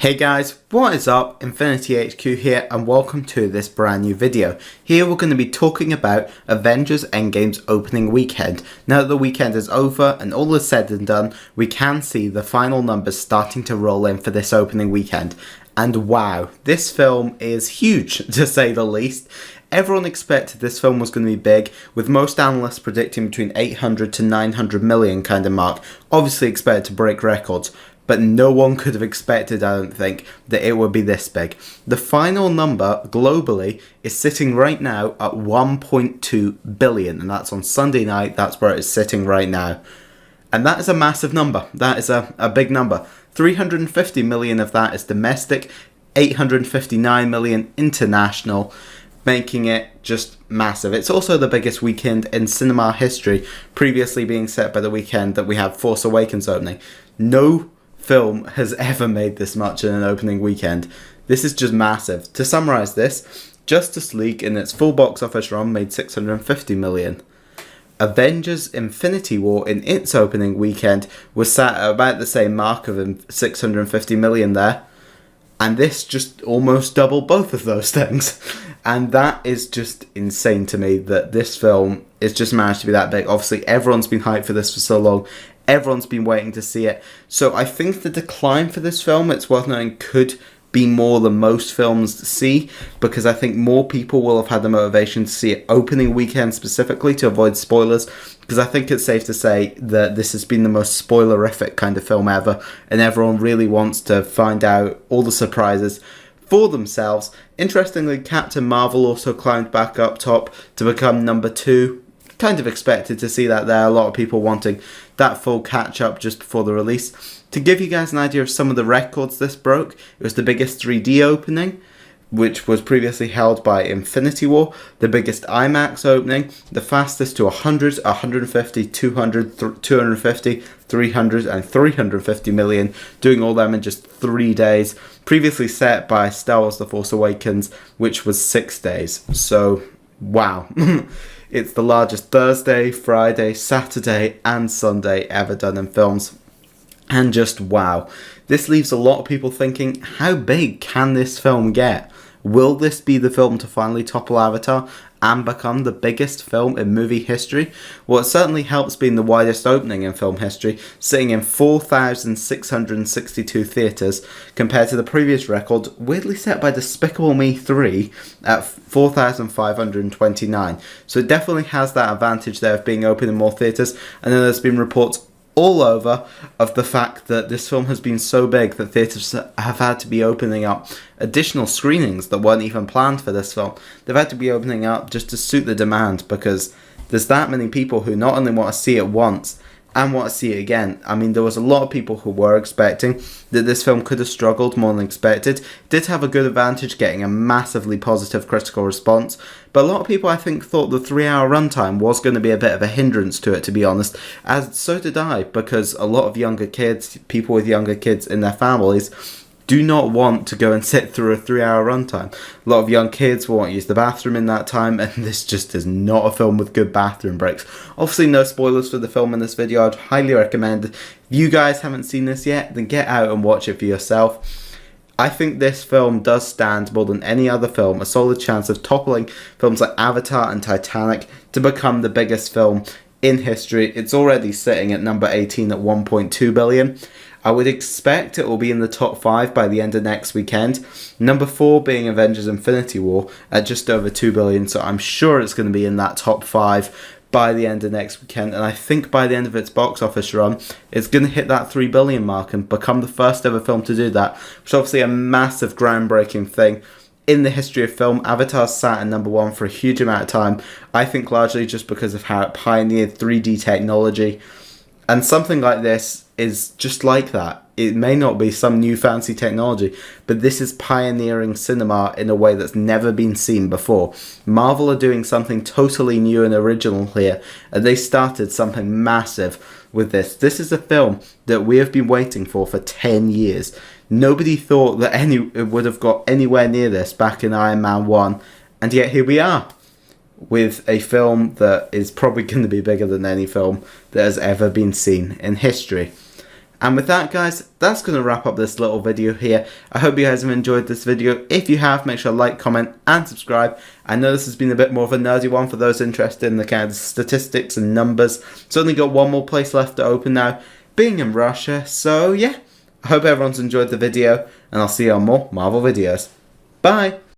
Hey guys, what is up? InfinityHQ here and welcome to this brand new video. Here we're going to be talking about Avengers Endgame's opening weekend. Now that the weekend is over and all is said and done, we can see the final numbers starting to roll in for this opening weekend. And wow, this film is huge to say the least. Everyone expected this film was going to be big, with most analysts predicting between 800 to 900 million kind of mark, obviously expected to break records. But no one could have expected, I don't think, that it would be this big. The final number, globally, is sitting right now at 1.2 billion. And that's on Sunday night, that's where it is sitting right now. And that is a massive number. That is a big number. 350 million of that is domestic, 859 million international, making it just massive. It's also the biggest weekend in cinema history, previously being set by the weekend that we have Force Awakens opening. No film has ever made this much in an opening weekend. This is just massive. To summarise this, Justice League in its full box office run made 650 million. Avengers Infinity War in its opening weekend was sat at about the same mark of 650 million there. And this just almost doubled both of those things. And that is just insane to me that this film is just managed to be that big. Obviously, everyone's been hyped for this for so long. Everyone's been waiting to see it. So I think the decline for this film, it's worth noting, could be more than most films see, because I think more people will have had the motivation to see it opening weekend specifically to avoid spoilers, because I think it's safe to say that this has been the most spoilerific kind of film ever, and everyone really wants to find out all the surprises for themselves. Interestingly, Captain Marvel also climbed back up top to become number 2. Kind of expected to see that there. A lot of people wanting that full catch up just before the release. To give you guys an idea of some of the records this broke, it was the biggest 3D opening, which was previously held by Infinity War, the biggest IMAX opening, the fastest to 100, 150, 200, 250, 300 and 350 million, doing all them in just 3 days, previously set by Star Wars The Force Awakens, which was 6 days. So, wow. It's the largest Thursday, Friday, Saturday and Sunday ever done in films. And just wow. This leaves a lot of people thinking, how big can this film get? Will this be the film to finally topple Avatar and become the biggest film in movie history? Well, it certainly helps being the widest opening in film history, sitting in 4,662 theatres, compared to the previous record, weirdly set by Despicable Me 3 at 4,529. So it definitely has that advantage there of being open in more theatres, and then there's been reports all over of the fact that this film has been so big that theatres have had to be opening up additional screenings that weren't even planned for this film. They've had to be opening up just to suit the demand, because there's that many people who not only want to see it once and want to see it again. I mean, there was a lot of people who were expecting that this film could have struggled more than expected. It did have a good advantage getting a massively positive critical response, but a lot of people, I think, thought the 3-hour runtime was going to be a bit of a hindrance to it, to be honest, as so did I, because a lot of younger kids, people with younger kids in their families, do not want to go and sit through a 3-hour runtime. A lot of young kids will want to use the bathroom in that time, and this just is not a film with good bathroom breaks. Obviously, no spoilers for the film in this video. I'd highly recommend, if you guys haven't seen this yet, then get out and watch it for yourself. I think this film does stand, more than any other film, a solid chance of toppling films like Avatar and Titanic to become the biggest film in history. It's already sitting at number 18 at 1.2 billion. I would expect it will be in the top 5 by the end of next weekend. Number 4 being Avengers Infinity War at just over 2 billion, so I'm sure it's going to be in that top 5 by the end of next weekend. And I think by the end of its box office run, it's going to hit that 3 billion mark and become the first ever film to do that, which is obviously a massive groundbreaking thing in the history of film. Avatar sat at number 1 for a huge amount of time, I think largely just because of how it pioneered 3D technology. And something like this is just like that. It may not be some new fancy technology, but this is pioneering cinema in a way that's never been seen before. Marvel are doing something totally new and original here, and they started something massive with this. This is a film that we have been waiting for 10 years. Nobody thought that it would have got anywhere near this back in Iron Man 1, and yet here we are, with a film that is probably going to be bigger than any film that has ever been seen in history. And with that, guys, that's going to wrap up this little video here. I hope you guys have enjoyed this video. If you have, make sure to like, comment, and subscribe. I know this has been a bit more of a nerdy one for those interested in the kind of statistics and numbers. It's only got one more place left to open now, being in Russia. So yeah, I hope everyone's enjoyed the video, and I'll see you on more Marvel videos. Bye!